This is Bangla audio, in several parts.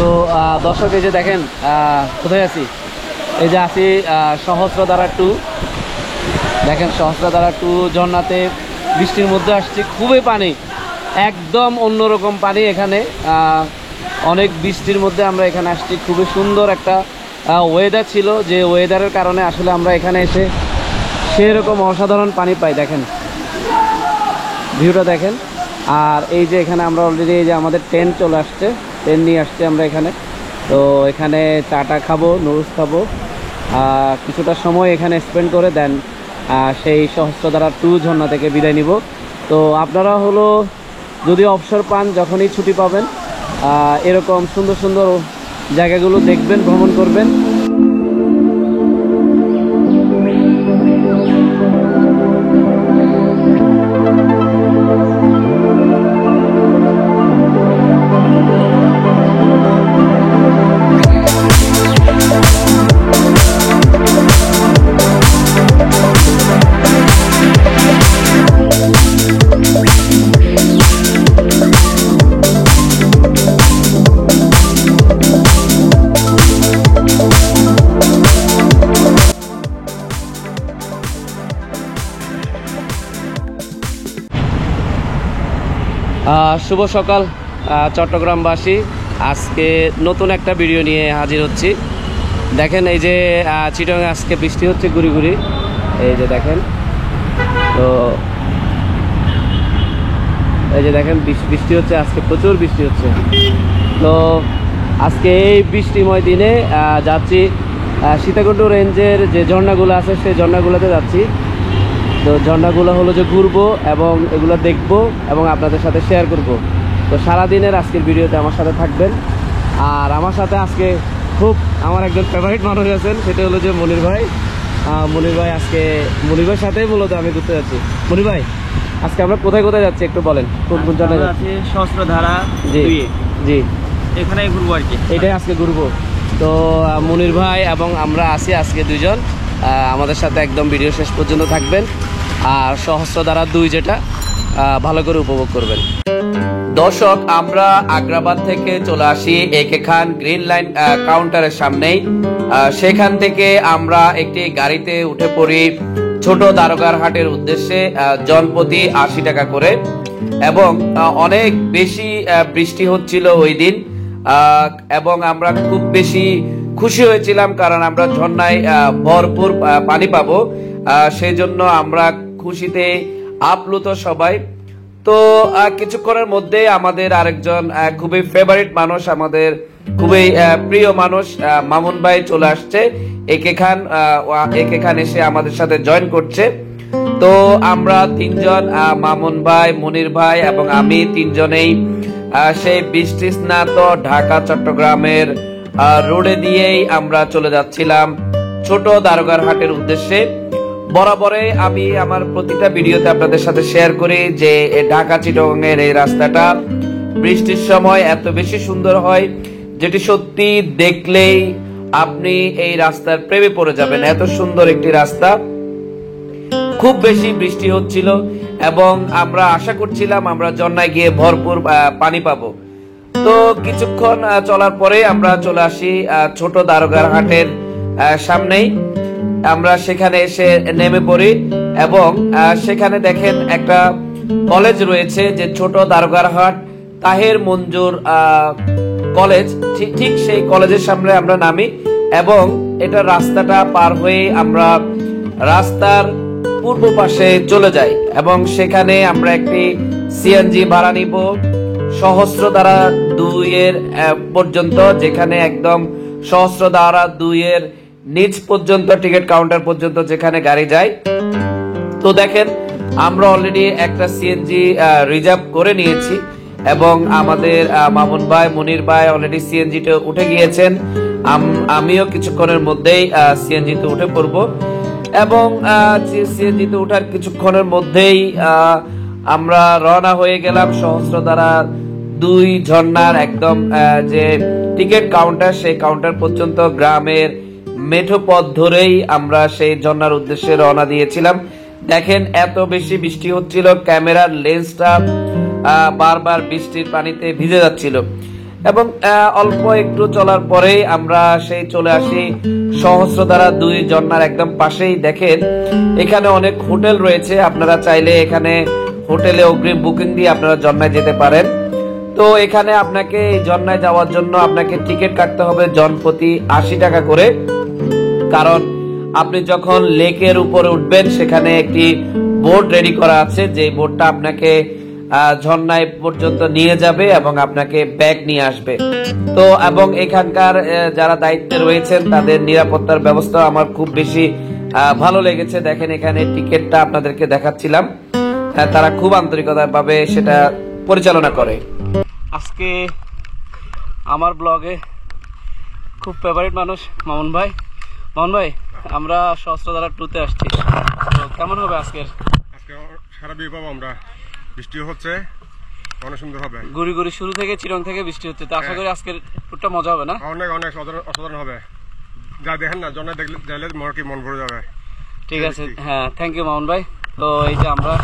তো দর্শক এই যে দেখেন কোথায় আছি, এই যে আছি সহস্রধারা 2। দেখেন সহস্রধারা 2 ঝর্ণাতে বৃষ্টির মধ্যে আসছি, খুবই পানি, একদম অন্যরকম পানি এখানে। অনেক বৃষ্টির মধ্যে আমরা এখানে আসছি, খুবই সুন্দর একটা ওয়েদার ছিল, যে ওয়েদারের কারণে আসলে আমরা এখানে এসে সেরকম অসাধারণ পানি পাই। দেখেন ভিউটা দেখেন। আর এই যে এখানে আমরা অলরেডি এই যে আমাদের টেন্ট চলে আসছে, টেন্ট নিয়ে আসছি আমরা এখানে। তো এখানে চাটা খাবো, নুডলস খাবো, কিছুটা সময় এখানে স্পেন্ড করে দেন সেই সহস্রধারা 2 ঝর্ণা থেকে বিদায় নিব। তো আপনারা হলো যদি অবসর পান, যখনই ছুটি পাবেন, এরকম সুন্দর সুন্দর জায়গাগুলো দেখবেন, ভ্রমণ করবেন। শুভ সকাল চট্টগ্রামবাসী, আজকে নতুন একটা ভিডিও নিয়ে হাজির হচ্ছি। দেখেন এই যে চিটাগাং আজকে বৃষ্টি হচ্ছে গুড়ি গুড়ি, এই যে দেখেন। তো এই যে দেখেন বৃষ্টি হচ্ছে, আজকে প্রচুর বৃষ্টি হচ্ছে। তো আজকে এই বৃষ্টিময় দিনে যাচ্ছি সীতাকুণ্ড রেঞ্জের যে ঝর্ণাগুলো আছে সেই ঝর্ণাগুলোতে যাচ্ছি। তো ঝর্ণাগুলো হলো যে ঘুরবো এবং এগুলো দেখবো এবং আপনাদের সাথে শেয়ার করব। তো সারাদিনের আজকের ভিডিওতে আমার সাথে থাকবেন। আর আমার সাথে আজকে খুব আমার একজন ফেভারিট মানুষ আছেন, সেটা হলো যে মনির ভাই। মনির ভাই আজকে মনির ভাইয়ের সাথেই মূলত আমি ঘুরতে যাচ্ছি। মনির ভাই আজকে আমরা কোথায় কোথায় যাচ্ছি একটু বলেন, কোন কোন ঝর্ণায় যাচ্ছি? সহস্রধারা 2 জি এখানেই ঘুরবো আর কি, এটাই আজকে ঘুরবো। তো মনির ভাই এবং আমরা আছি আজকে দুইজন, আমাদের সাথে একদম ভিডিও শেষ পর্যন্ত থাকবেন। আর সহস্রধারা 2 যেটা ভালো করে উপভোগ করবেন। দর্শক আমরা আগ্রাবাদ থেকে চলে আসি একে খান গ্রিন লাইন কাউন্টারের সামনেই। সেখান থেকে আমরা একটি গাড়িতে উঠে পড়ি ছোট দারোগার হাটের উদ্দেশ্যে, জনপ্রতি 80 টাকা করে। এবং অনেক বেশি বৃষ্টি হচ্ছিল ওই দিন, এবং আমরা খুব বেশি খুশি হয়েছিলাম কারণ আমরা ঝর্ণায় ভরপুর পানি পাবো, সেই জন্য আমরা খুশিতে আপ্লুত সবাই। তো কিছুক্ষণের মধ্যে আমাদের আরেকজন খুবই ফেভারিট মানুষ, আমাদের খুবই প্রিয় মানুষ মামুন ভাই চলে আসছে। একে খান এসে আমাদের সাথে জয়েন করছে। তো আমরা তিনজন, মামুন ভাই, মনির ভাই এবং আমি, তিনজনেই সেই বৃষ্টি স্নাত ঢাকা চট্টগ্রামের রোডে দিয়েই আমরা চলে যাচ্ছিলাম ছোট দারোগার হাটের উদ্দেশ্যে। বরাবরে আমি আমার প্রতিটা ভিডিওতে আপনাদের সাথে শেয়ার করি যে ঢাকা চিটাগাংয়ের এই রাস্তাটা বৃষ্টির সময় এত বেশি সুন্দর হয়, যেটি সত্যি দেখলেই আপনি এই রাস্তার প্রেমে পড়ে যাবেন। এত সুন্দর একটি রাস্তা। খুব বেশি বৃষ্টি হচ্ছিল এবং আমরা আশা করছিলাম আমরা ঝর্ণায় গিয়ে ভরপুর পানি পাবো। তো কিছুক্ষণ চলার পরে আমরা চলে আসি ছোট দারোগার হাটের সামনেই। আমরা সেখানে এসে নেমে পড়ি এবং সেখানে দেখেন একটা কলেজ রয়েছে, যে ছোট দারোগার হাট তাহের মঞ্জুর কলেজ, ঠিক সেই কলেজের সামনে আমরা নামি এবং এটা রাস্তাটা পার হয়ে আমরা রাস্তার পূর্ব পাশে চলে যাই এবং সেখানে আমরা একটি সিএনজি ভাড়া নিব সহস্রধারা 2 এর পর্যন্ত, যেখানে একদম সহস্রধারা 2 এর নিচ পর্যন্ত টিকিট কাউন্টার পর্যন্ত যেখানে গাড়ি যায়। তো দেখেন আমরা অলরেডি একটা সিএনজি রিজার্ভ করে নিয়েছি এবং আমাদের মামুন ভাই, মনির ভাই অলরেডি সিএনজিতে উঠে গিয়েছেন। আমিও কিছুক্ষণের মধ্যেই সিএনজিতে উঠে পড়ব এবং সিএনজিতে উঠার কিছুক্ষণের মধ্যেই আমরা রওনা হয়ে গেলাম সহস্রধারা 2 ঝর্ণার একদম যে টিকিট কাউন্টার, সেই কাউন্টার পর্যন্ত গ্রামের মেঠো পথ ধরেই আমরা সেই ঝর্ণার উদ্দেশ্যে রওনা দিয়েছিলাম। দেখেন এত বেশি বৃষ্টি হচ্ছিল, ক্যামেরার লেন্সটা বারবার বৃষ্টির পানিতে ভিজে যাচ্ছিল। এবং অল্প একটু চলার পরেই আমরা সেই চলে আসি সহস্রধারা 2 ঝর্ণার একদম পাশেই। দেখেন এখানে অনেক হোটেল রয়েছে, আপনারা চাইলে এখানে হোটেলে অগ্রিম বুকিং দিয়ে আপনারা ঝর্ণায় যেতে পারেন। তো এখানে আপনাকে এই ঝর্ণায় যাওয়ার জন্য আপনাকে টিকিট কাটতে হবে জনপ্রতি 80 টাকা করে। কারণ আপনি যখন লেকের উপরে উঠবেন সেখানে একটি বোট রেডি করা আছে, যে বোটটা আপনাকে ঝর্ণায় পর্যন্ত নিয়ে যাবে এবং আপনাকে ব্যাগ নিয়ে আসবে। তো এবং এখানকার যারা দায়িত্বে রয়েছেন তাদের নিরাপত্তার ব্যবস্থা আমার খুব বেশি ভালো লেগেছে। দেখেন এখানে টিকিটটা আপনাদেরকে দেখাচ্ছিলাম, তারা খুব আন্তরিকতা ভাবে সেটা পরিচালনা করে। আজকে আমার ব্লগে খুব ফেভারিট মানুষ মামুন ভাই। মামুন ভাই, আমরা সহস্রধারা 2 তে আসছি, তো কেমন হবে আজকে সারা বিয়ে পাবো আমরা, বৃষ্টিও হচ্ছে, অনেক সুন্দর হবে। গুড়ি গুড়ি শুরু থেকে চিরং থেকে বৃষ্টি হচ্ছে, তো আশা করি আজকের টুরটা মজা হবে না? অনেক অনেক অসাধারণ হবে। যা দেখেন না জন্য দেখলে মন ভরে যাবে। ঠিক আছে, হ্যাঁ, থ্যাংক ইউ মামুন ভাই। তো এই যে আমরা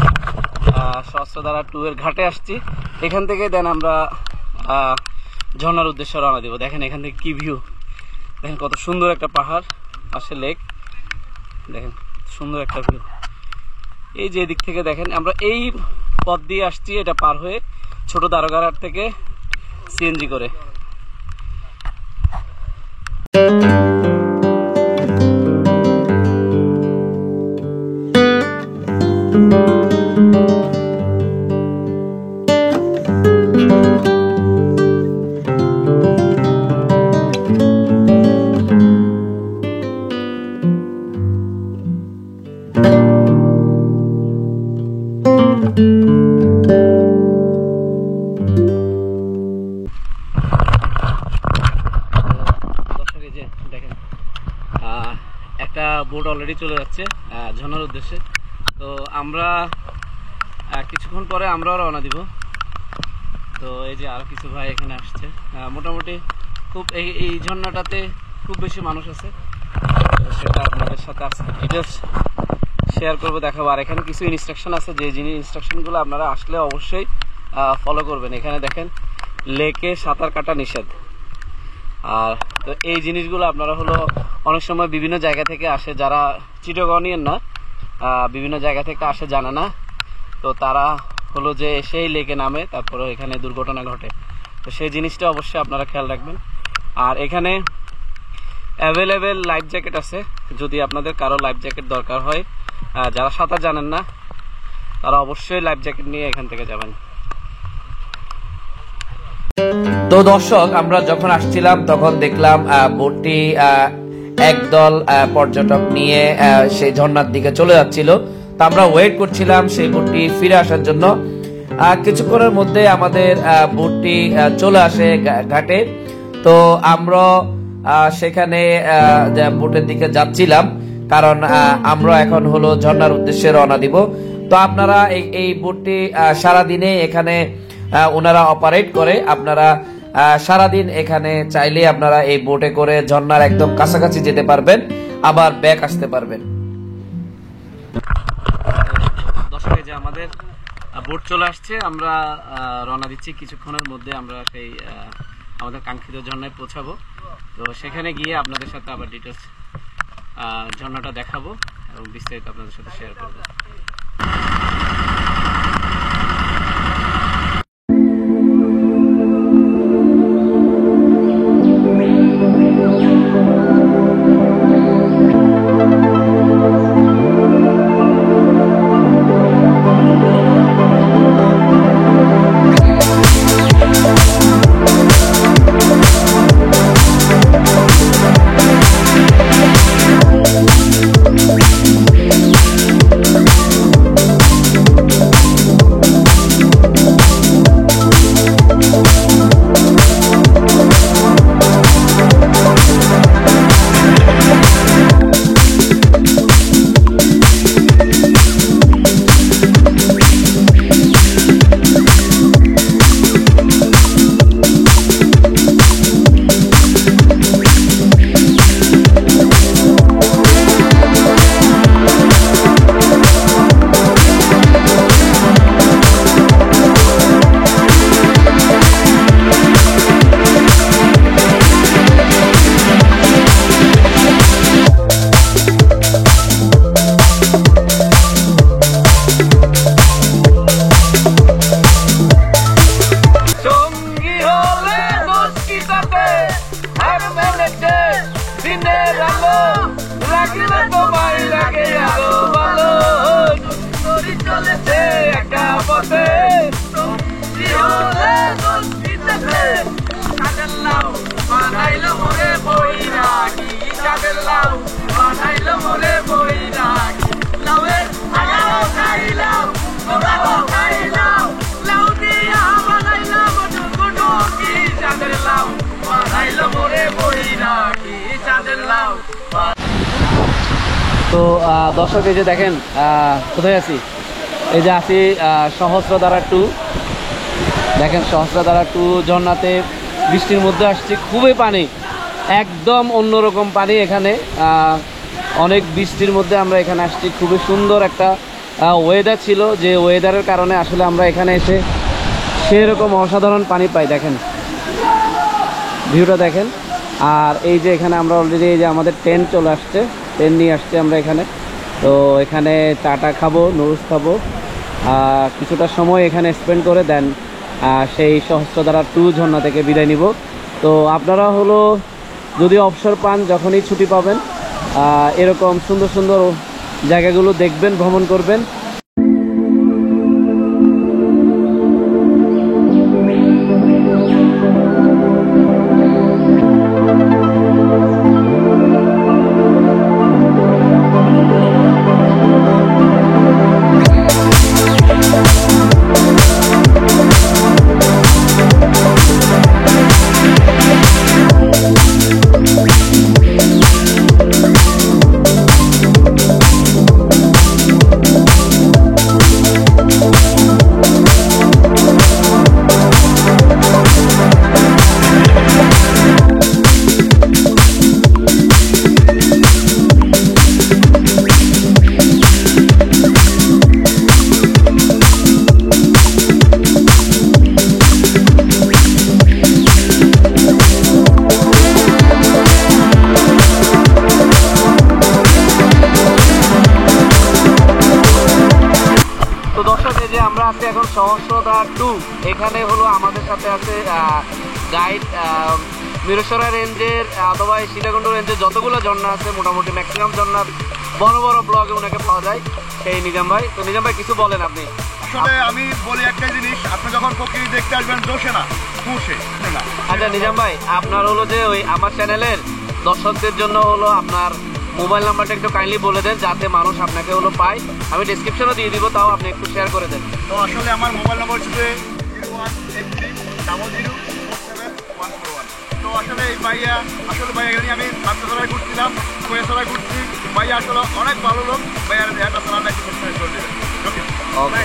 সহস্রধারা 2 এর ঘাটে আসছি, এখান থেকে দেন আমরা ঝর্ণার উদ্দেশ্যে রওনা দিব। দেখেন এখান থেকে কি ভিউ, দেখেন কত সুন্দর একটা পাহাড়, পাশে লেক, দেখেন সুন্দর একটা ভিউ। এই যে এদিক থেকে দেখেন আমরা এই পথ দিয়ে আসছি, এটা পার হয়ে ছোট দারোগারহাট থেকে সিএনজি করে। দেখেন একটা বোট অলরেডি চলে যাচ্ছে ঝর্ণার উদ্দেশ্যে। তো আমরা কিছুক্ষণ পরে আমরাও রওনা দিব। তো এই যে আরো কিছু ভাই এখানে আসছে, মোটামুটি খুব এই ঝর্ণাটাতে খুব বেশি মানুষ আছে, সেটা আপনাদের সাথে ডিটেলস শেয়ার করবো, দেখাবো। আর এখানে কিছু ইনস্ট্রাকশন আছে, যে ইনস্ট্রাকশনগুলো আপনারা আসলে অবশ্যই ফলো করবেন। এখানে দেখেন লেকে সাঁতার কাটা নিষেধ। আর তো এই জিনিসগুলো আপনারা হলো অনেক সময় বিভিন্ন জায়গা থেকে আসে, যারা চিটাগনিয়ান না, বিভিন্ন জায়গা থেকে আসে জানে না, তো তারা হলো যে সেই লেকে নামে, তারপরে এখানে দুর্ঘটনা ঘটে। তো সেই জিনিসটা অবশ্যই আপনারা খেয়াল রাখবেন। আর এখানে অ্যাভেলেবেল লাইফ জ্যাকেট আছে, যদি আপনাদের কারো লাইফ জ্যাকেট দরকার হয়, যারা সাঁতার জানেন না তারা অবশ্যই লাইফ জ্যাকেট নিয়ে এখান থেকে যাবেন। তো দর্শক, আমরা যখন আসছিলাম তখন দেখলাম বোটটি একদল পর্যটক নিয়ে সেই ঝর্ণার দিকে চলে যাচ্ছিল। তো আমরা ওয়েট করছিলাম সেই বোটটি ফিরে আসার জন্য। কিছুক্ষণের মধ্যে আমাদের বোটটি চলে আসে ঘাটে। তো আমরা সেখানে বোটের দিকে যাচ্ছিলাম, কারণ আমরা এখন হলো ঝর্ণার উদ্দেশ্যে রওনা দিব। তো আপনারা এই বোটটি সারাদিনে এখানে ওনারা অপারেট করে, আপনারা সারাদিন এখানে চাইলে আপনারা এই বোটে করে ঝর্ণার একদম কাছাকাছি যেতে পারবেন, আবার ব্যাক আসতে পারবেন। দর্শক, যে আমাদের বোট চলে আসছে, আমরা রওনা দিচ্ছি। কিছুক্ষণের মধ্যে আমরা সেই আমাদের কাঙ্ক্ষিত ঝর্ণায় পৌঁছাবো। তো সেখানে গিয়ে আপনাদের সাথে আবার ডিটেলস ঝর্ণাটা দেখাবো এবং বিস্তারিত আপনাদের সাথে শেয়ার করবো। দেখলে তোমায় লাগে আরো ভালো তোরই চলেছে একা পথে হলে দোষিতেছে চাঁদের লাউ বানাইলো মরে বই রাখি চাঁদের লাউ বানাইলো মরে বই রাখি লাউয়ের আগাও খাইলাম ওরাও খাইলাম লাউ দিয়া বানাইলাম দুটো কি চাঁদের লাউ বানাইলো মরে বই রাখি চাঁদের লাউ। তো দর্শক এই যে দেখেন কোথায় আছি, এই যে আছি সহস্রধারা 2। দেখেন সহস্রধারা 2 ঝর্ণাতে বৃষ্টির মধ্যে আসছি, খুবই পানি, একদম অন্যরকম পানি এখানে। অনেক বৃষ্টির মধ্যে আমরা এখানে আসছি, খুবই সুন্দর একটা ওয়েদার ছিল, যে ওয়েদারের কারণে আসলে আমরা এখানে এসে সেরকম অসাধারণ পানি পাই। দেখেন ভিউটা দেখেন। আর এই যে এখানে আমরা অলরেডি এই যে আমাদের টেন্ট চলে আসছে, টেন্ট নিয়ে আসছে আমরা এখানে। তো এখানে চাটা খাবো, নুডলস খাবো, কিছুটা সময় এখানে স্পেন্ড করে দেন সেই সহস্রধারা 2 ঝর্ণা থেকে বিদায় নিব। তো আপনারা হলো যদি অবসর পান, যখনই ছুটি পাবেন, এরকম সুন্দর সুন্দর জায়গাগুলো দেখবেন, ভ্রমণ করবেন। এখন সহস্রধারা 2 এখানে হলো আমাদের সাথে আছে গাইড মিরসরাই রেঞ্জের অথবা সীতাকুণ্ড রেঞ্জের যতগুলো ঝর্ণা আছে মোটামুটি ম্যাক্সিমাম ঝর্ণার বড় বড় ব্লগে ওনাকে পাওয়া যায়, সেই নিজাম ভাই। তো নিজাম ভাই কিছু বলেন আপনি। আসলে আমি বলি একটা জিনিস, আপনি যখন প্রকৃতি দেখতে আসবেন দোষে না খুশে না। আচ্ছা নিজাম ভাই, আপনার হলো যে ওই আমার চ্যানেলের দর্শকদের জন্য হলো আপনার মোবাইল নাম্বারটা একটু কাইন্ডলি বলে দেন, যাতে মানুষ আপনাকে হলো পায়। আমি ডেসক্রিপশনও দিয়ে দিব, তাও আপনি একটু শেয়ার করে দেন। তো আসলে আমার মোবাইল নাম্বার হচ্ছে 0183004741। তো আসলে এই ভাইয়া এখানে আমি সাতটায় ঘুরছিলাম, কয়েছড়ায় ঘুরছি। ভাইয়া আসলে অনেক ভালো লোক, ভাইয়ার একটা সালাম একটু সাবস্ক্রাইব করে দেবেন। ওকে।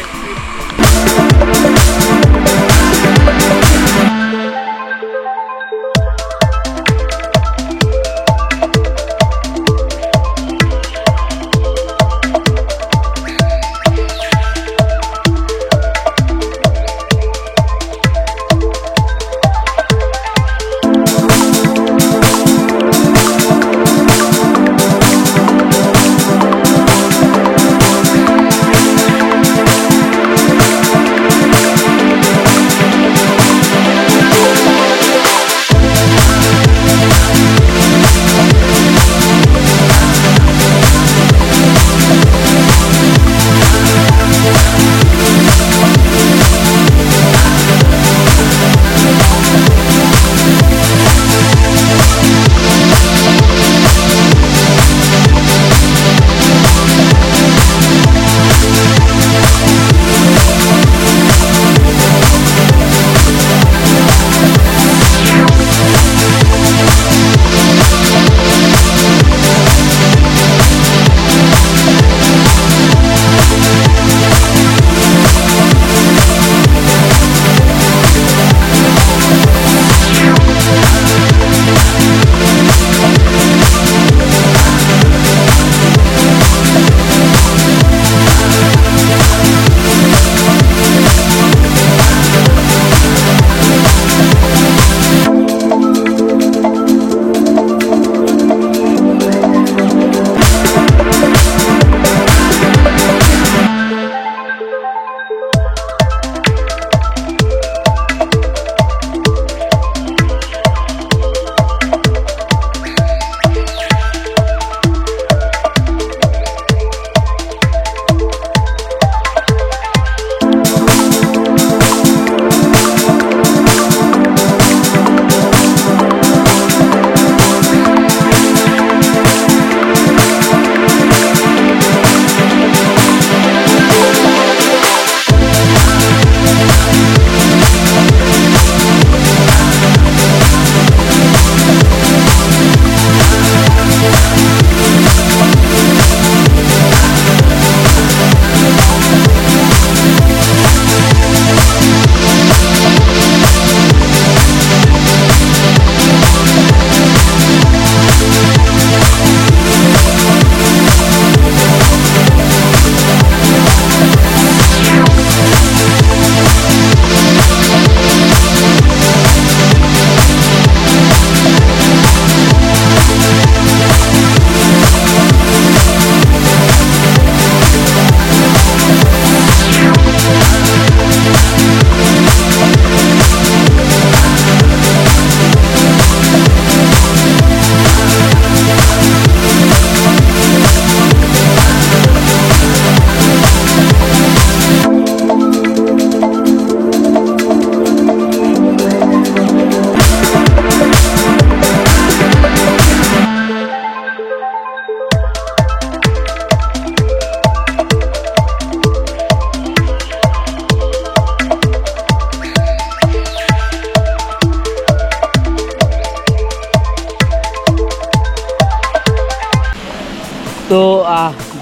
তো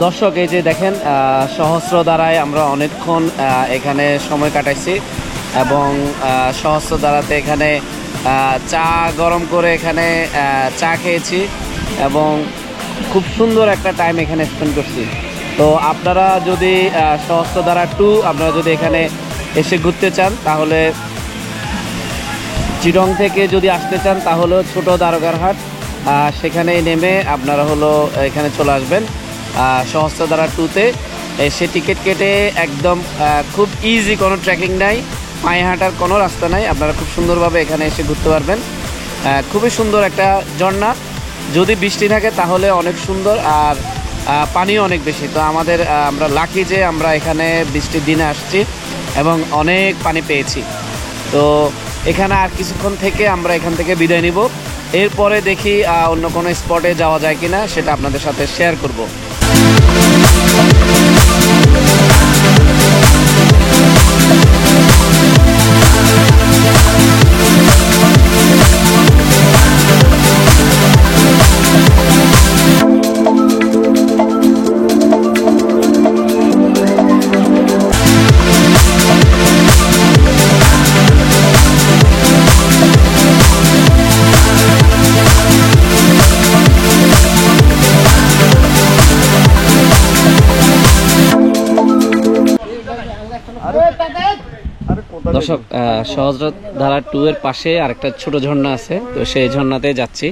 দর্শক এই যে দেখেন সহস্রধারায় আমরা অনেকক্ষণ এখানে সময় কাটাইছি এবং সহস্রধারাতে এখানে চা গরম করে এখানে চা খেয়েছি এবং খুব সুন্দর একটা টাইম এখানে স্পেন্ড করছি। তো আপনারা যদি সহস্রধারা 2 আপনারা যদি এখানে এসে ঘুরতে চান তাহলে চিটং থেকে যদি আসতে চান তাহলে ছোট দারোগারহাট সেখানে নেমে আপনারা হলো এখানে চলে আসবেন সহস্রধারা 2-তে। সে টিকিট কেটে একদম খুব ইজি, কোনো ট্রেকিং নাই, পায়ে হাঁটার কোনো রাস্তা নাই, আপনারা খুব সুন্দরভাবে এখানে এসে ঘুরতে পারবেন। খুবই সুন্দর একটা ঝর্ণা, যদি বৃষ্টি থাকে তাহলে অনেক সুন্দর, আর পানিও অনেক বেশি। তো আমরা লাকি যে আমরা এখানে বৃষ্টির দিনে আসছি এবং অনেক পানি পেয়েছি। তো এখানে আর কিছুক্ষণ থেকে আমরা এখান থেকে বিদায় নিব, এরপরে দেখি অন্য কোনো স্পটে যাওয়া যায় কিনা সেটা আপনাদের সাথে শেয়ার করব। দর্শক সহস্রধারা 2 এর পাশে আরেকটা ছোট ঝর্ণা আছে, তো সেই ঝর্ণাতে যাচ্ছি।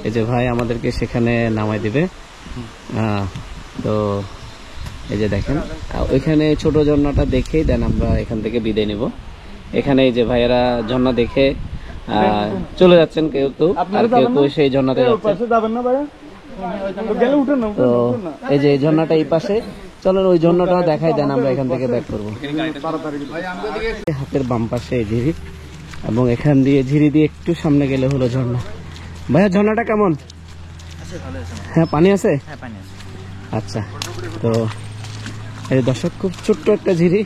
এই যে ভাই আমাদেরকে সেখানে নামাই দিবে। তো এই যে দেখেন ওইখানে ছোট ঝর্ণাটা দেখেই দেন আমরা এখান থেকে বিদায় নিব। এখানে এই যে ভাইয়েরা ঝর্ণা দেখে চলে যাচ্ছেন, কেউ কেউ আর কেউ কেউ সেই ঝর্ণাতে যাচ্ছেন। তো এই যে ঝর্ণাটা এই পাশে, চলেন ওই ঝর্ণাটাও দেখাই দেন, আমরা এখান থেকে ব্যাক করবো। হাতের বাম পাশে এই ঝিরি, এবং এখান দিয়ে ঝিরি দিয়ে একটু সামনে গেলে হলো ঝর্ণা। ভাইয়া ঝর্ণাটা কেমন? হ্যাঁ পানি আছে। আচ্ছা, তো এই দর্শক খুব ছোট্ট একটা ঝিরি,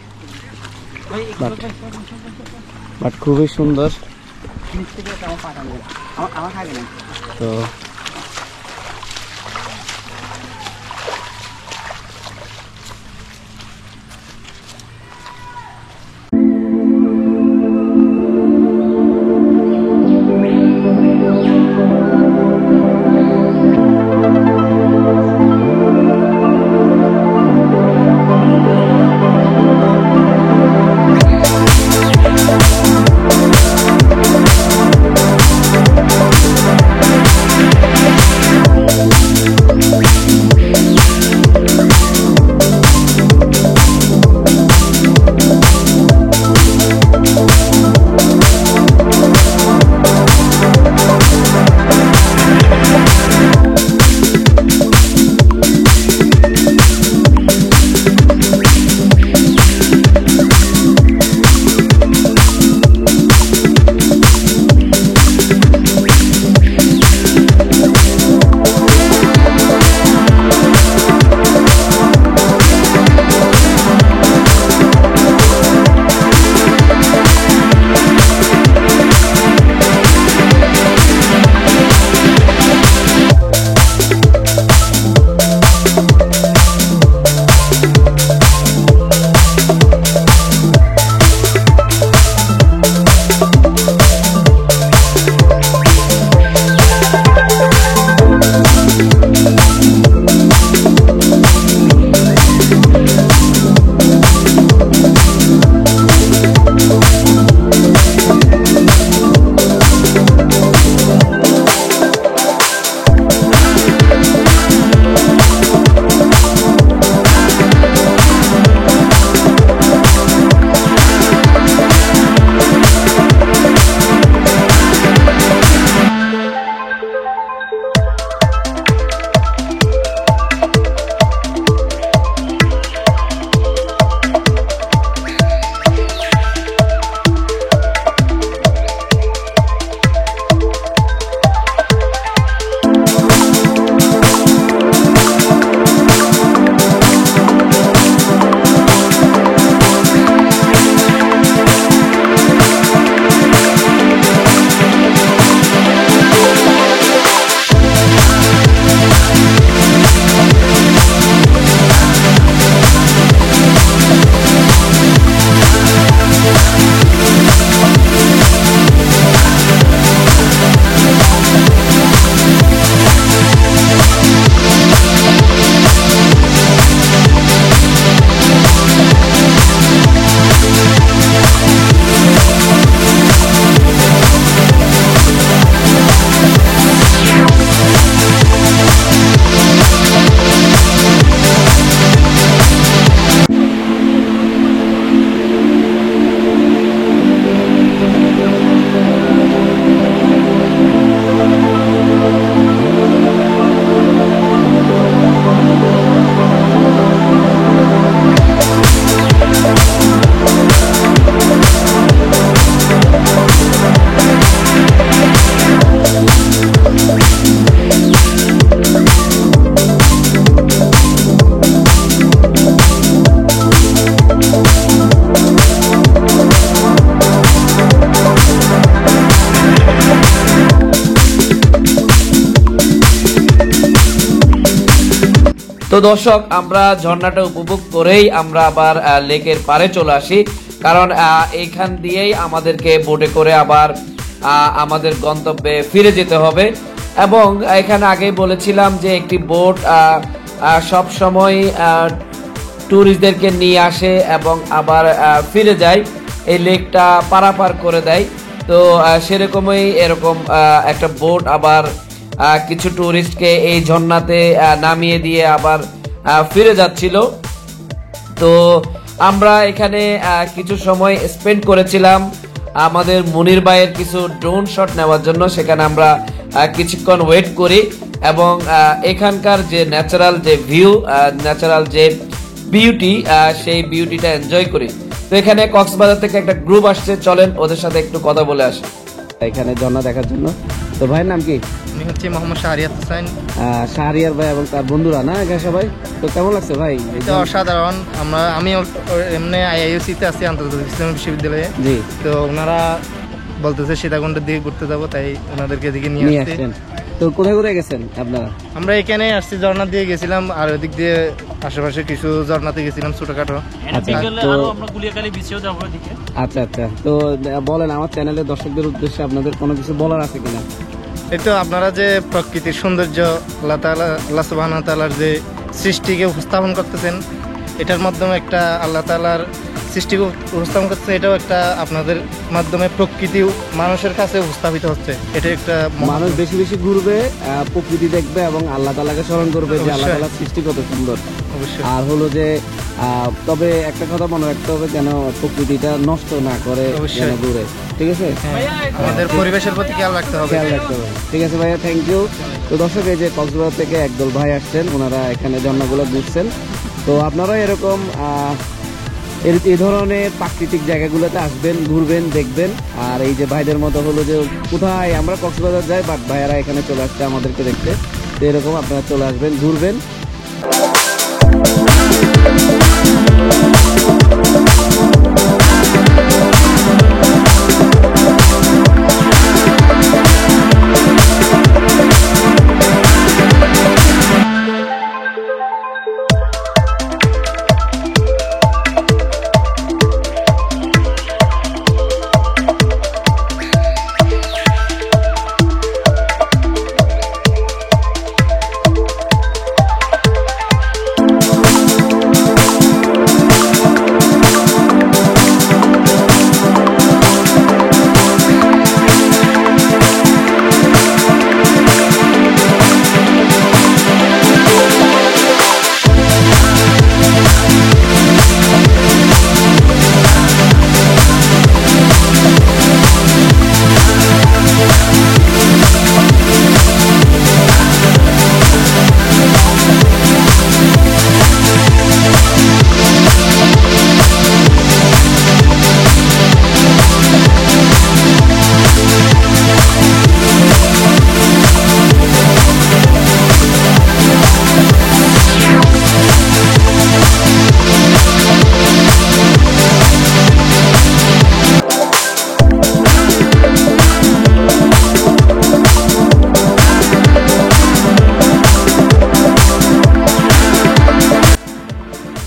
বাট খুবই সুন্দর। তো দর্শক, আমরা ঝর্ণাটা উপভোগ করেই আমরা আবার লেকের পাড়ে চলে আসি, কারণ এইখান দিয়েই আমাদেরকে বোটে করে আবার আমাদের গন্তব্যে ফিরে যেতে হবে। এবং এখানে আগেই বলেছিলাম যে একটি বোট সব সময় ট্যুরিস্টদেরকে নিয়ে আসে এবং আবার ফিরে যায়, এই লেকটা পারাপার করে দেয়। তো সেরকমই এরকম একটা বোট আবার কিছু ট্যুরিস্টকে এই ঝর্ণাতে নামিয়ে দিয়ে আবার ফিরে যাচ্ছিল। তো আমরা এখানে কিছু সময় স্পেন্ড করেছিলাম আমাদের মুনির ভাইয়ের কিছু ড্রোন শট নেওয়ার জন্য। সেখানে আমরা কিছুক্ষণ ওয়েট করি এবং এখানকার যে ন্যাচারাল যে ভিউ, ন্যাচারাল যে বিউটি, সেই বিউটিটা এনজয় করি। তো এখানে কক্সবাজার থেকে একটা গ্রুপ আসছে, চলেন ওদের সাথে একটু কথা বলে আসি এখানে ঝর্ণা দেখার জন্য। তো ভাইয়ের নাম কি? আমি হচ্ছে মোহাম্মদ শাহরিয়ার হোসেন। শাহরিয়ার ভাই এবং তার বন্ধুরা না এখানে সবাই। তো কেমন লাগছে ভাই? এটা অসাধারণ। আমি এমনি আইআইইউসি-তে আছি, আন্তর্জাতিক ইসলামী বিশ্ববিদ্যালয়ে। জি। তো ওনারা বলতেছে সীতাকুণ্ডের দিকে ঘুরতে যাবো, তাই ওনাদেরকে দিকে নিয়ে আসছি। তো কোথায় কোথায় গেছেন আপনারা? আমরা এখানে আসছি, ঝর্ণা দিয়ে গেছিলাম, আর ওদিক দিয়ে আশেপাশে কিছু ঝর্ণাতে গেছিলাম ছোটখাটো। আচ্ছা আচ্ছা। তো বলেন, আমার চ্যানেলের দর্শকদের উদ্দেশ্যে আপনাদের কোনো কিছু বলার আছে কিনা? এই তো আপনারা যে প্রকৃতির সৌন্দর্য, আল্লাহ সুবহানাহু ওয়া তাআলার যে সৃষ্টিকে উপস্থাপন করতেছেন, এটার মাধ্যমে একটা আল্লাহ তাআলার সৃষ্টিকে উপস্থাপন করতেছে, এটাও একটা আপনাদের মাধ্যমে প্রকৃতি মানুষের কাছে উপস্থাপিত হচ্ছে। এটা একটা মানুষ বেশি বেশি ঘুরবে, প্রকৃতি দেখবে এবং আল্লাহ তাআলাকে স্মরণ করবে যে আল্লাহ তাআলার সৃষ্টি কত সুন্দর। অবশ্যই। আর হলো যে তবে একটা কথা মনে রাখতে হবে, যেন প্রকৃতিটা নষ্ট না করে যেন ঘুরে, ঠিক আছে? আমাদের পরিবেশের প্রতি খেয়াল রাখতে হবে। ঠিক আছে ভাইয়া, থ্যাংক ইউ। তো দর্শক, এই যে কক্সবাজার থেকে একদল ভাই আসছেন, ওনারা এখানে ঝর্ণাগুলো ঘুরছেন। তো আপনারা এরকম এই ধরনের প্রাকৃতিক জায়গাগুলোতে আসবেন, ঘুরবেন, দেখবেন। আর এই যে ভাইদের মতো হলো যে কোথায় আমরা কক্সবাজার যাই, বাট ভাইয়ারা এখানে চলে আসছে আমাদেরকে দেখতে। তো এরকম আপনারা চলে আসবেন, ঘুরবেন।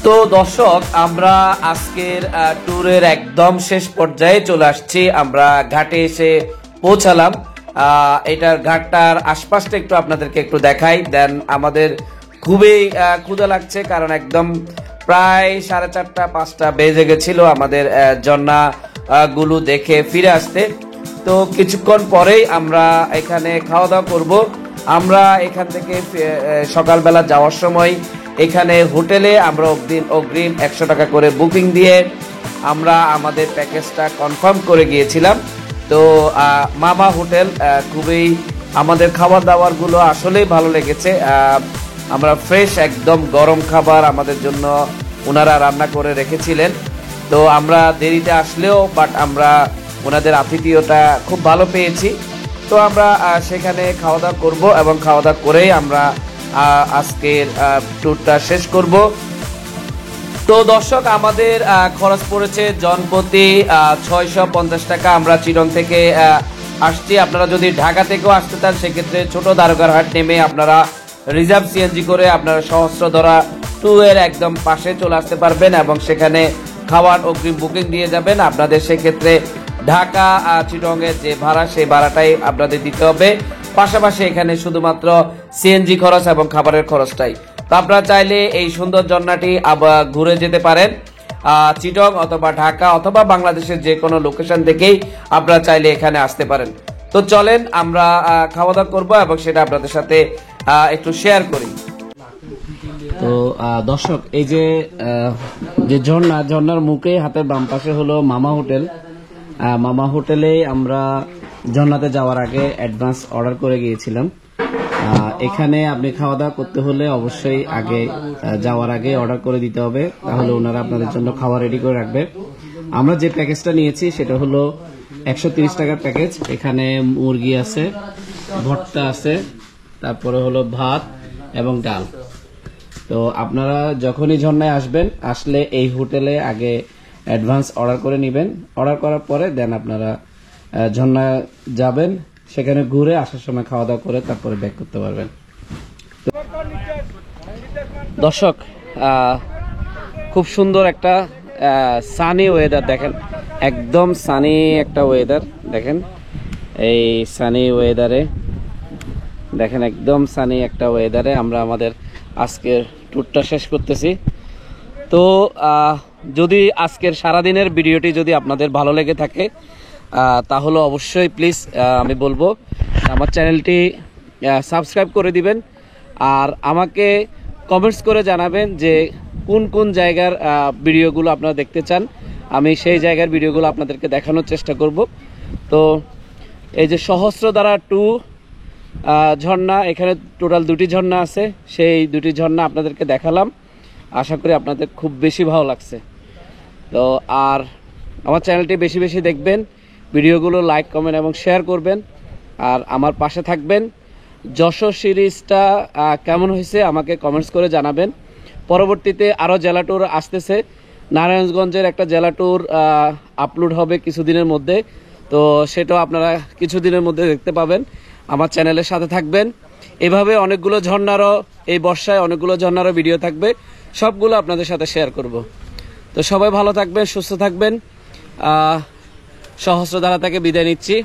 তো দর্শক, আমরা আজকের ট্যুরের একদম শেষ পর্যায়ে চলে আসছি। আমরা ঘাটে এসে পৌঁছালাম। এটার ঘাটটার আশপাশটা একটু আপনাদেরকে একটু দেখাই। দেন আমাদের খুবই ক্ষুধা লাগছে, কারণ একদম প্রায় 4:30-5টা বেজে গেছিল আমাদের ঝর্ণা গুলো দেখে ফিরে আসতে। তো কিছুক্ষণ পরেই আমরা এখানে খাওয়া দাওয়া করব। আমরা এখান থেকে সকালবেলা যাওয়ার সময় এখানে হোটেলে আমরা অগ্রিম 100 টাকা করে বুকিং দিয়ে আমরা আমাদের প্যাকেজটা কনফার্ম করে গিয়েছিলাম। তো মামা হোটেল, খুবই আমাদের খাবার দাবারগুলো আসলেই ভালো লেগেছে। আমরা ফ্রেশ একদম গরম খাবার আমাদের জন্য ওনারা রান্না করে রেখেছিলেন। তো আমরা দেরিতে আসলেও বাট আমরা ওনাদের আতিথেয়তা খুব ভালো পেয়েছি। তো আমরা সেখানে খাওয়া দাওয়া করবো এবং খাওয়া দাওয়া করেই আমরা আজকের ট্যুরটা শেষ করব। তো দর্শক, আমাদের খরচ পড়েছে জনপ্রতি 650 টাকা। আমরা চিরং থেকে আসছি। আপনারা যদি ঢাকা থেকেও আসতে চান, সেক্ষেত্রে ছোট দ্বারকার হাট নেমে আপনারা রিজার্ভ সিএনজি করে আপনারা সহস্রধারা 2 এর একদম পাশে চলে আসতে পারবেন এবং সেখানে খাওয়ার অগ্রিম বুকিং দিয়ে যাবেন। আপনাদের সেক্ষেত্রে ঢাকা চিটং এর যে ভাড়া সেই ভাড়াটাই আপনাদের দিতে হবে, পাশাপাশি এখানে শুধুমাত্র সিএনজি খরচ এবং খাবারের খরচটাই। তো আপনারা চাইলে এই সুন্দর ঝর্ণাটি ঘুরে যেতে পারেন চিটং অথবা ঢাকা অথবা বাংলাদেশের যে কোনো লোকেশন থেকেই আপনারা চাইলে এখানে আসতে পারেন। তো চলেন আমরা খাওয়া দাওয়া করবো এবং সেটা আপনাদের সাথে একটু শেয়ার করি। তো দর্শক, এই যে ঝর্ণার মুখে হাতের বাম পাশে হলো মামা হোটেল। মামা হোটেলে আমরা ঝর্ণাতে যাওয়ার আগে অ্যাডভান্স অর্ডার করে গিয়েছিলাম। এখানে আপনি খাওয়া দাওয়া করতে হলে অবশ্যই আগে যাওয়ার আগে অর্ডার করে দিতে হবে, তাহলে ওনারা আপনাদের জন্য খাবার রেডি করে রাখবে। আমরা যে প্যাকেজটা নিয়েছি সেটা হলো 130 টাকার প্যাকেজ। এখানে মুরগি আছে, ভর্তা আছে, তারপরে হলো ভাত এবং ডাল। তো আপনারা যখনই ঝর্ণায় আসবেন, আসলে এই হোটেলে আগে অ্যাডভান্স অর্ডার করে নেবেন। অর্ডার করার পরে দেন আপনারা ঝর্ণা যাবেন, সেখানে ঘুরে আসার সময় খাওয়া দাওয়া করে তারপরে ব্যাক করতে পারবেন। দর্শক, খুব সুন্দর একটা সানি ওয়েদার দেখেন, একদম সানি একটা ওয়েদার দেখেন। এই সানি ওয়েদারে দেখেন, একদম সানি একটা ওয়েদারে আমরা আমাদের আজকের ট্যুরটা শেষ করতেছি। তো যদি আজকের সারাদিনের ভিডিওটি যদি আপনাদের ভালো লেগে থাকে তাহলে অবশ্যই প্লিজ আমি বলবো আমার চ্যানেলটি সাবস্ক্রাইব করে দিবেন, আর আমাকে কমেন্টস করে জানাবেন যে কোন কোন জায়গার ভিডিওগুলো আপনারা দেখতে চান। আমি সেই জায়গার ভিডিওগুলো আপনাদেরকে দেখানোর চেষ্টা করব। তো এই যে সহস্রধারা 2 ঝর্ণা, এখানে টোটাল 2টি ঝর্ণা আছে, সেই 2টি ঝর্ণা আপনাদেরকে দেখালাম। আশা করি আপনাদের খুব বেশি ভালো লাগছে। তো আর আমার চ্যানেলটি বেশি বেশি দেখবেন, ভিডিওগুলো লাইক কমেন্ট এবং শেয়ার করবেন, আর আমার পাশে থাকবেন। যশোর সিরিজটা কেমন হয়েছে আমাকে কমেন্টস করে জানাবেন। পরবর্তীতে আরও জেলা ট্যুর আসতেছে, নারায়ণগঞ্জের একটা জেলা ট্যুর আপলোড হবে কিছুদিনের মধ্যে, তো সেটাও আপনারা কিছুদিনের মধ্যে দেখতে পাবেন। আমার চ্যানেলের সাথে থাকবেন। এভাবে অনেকগুলো ঝর্ণারও, এই বর্ষায় অনেকগুলো ঝর্ণারও ভিডিও থাকবে, সবগুলো আপনাদের সাথে শেয়ার করব। তো সবাই ভালো থাকবেন, সুস্থ থাকবেন। সহস্রধারা থেকে বিদায় নিচ্ছি।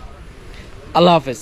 আল্লাহ হাফেজ।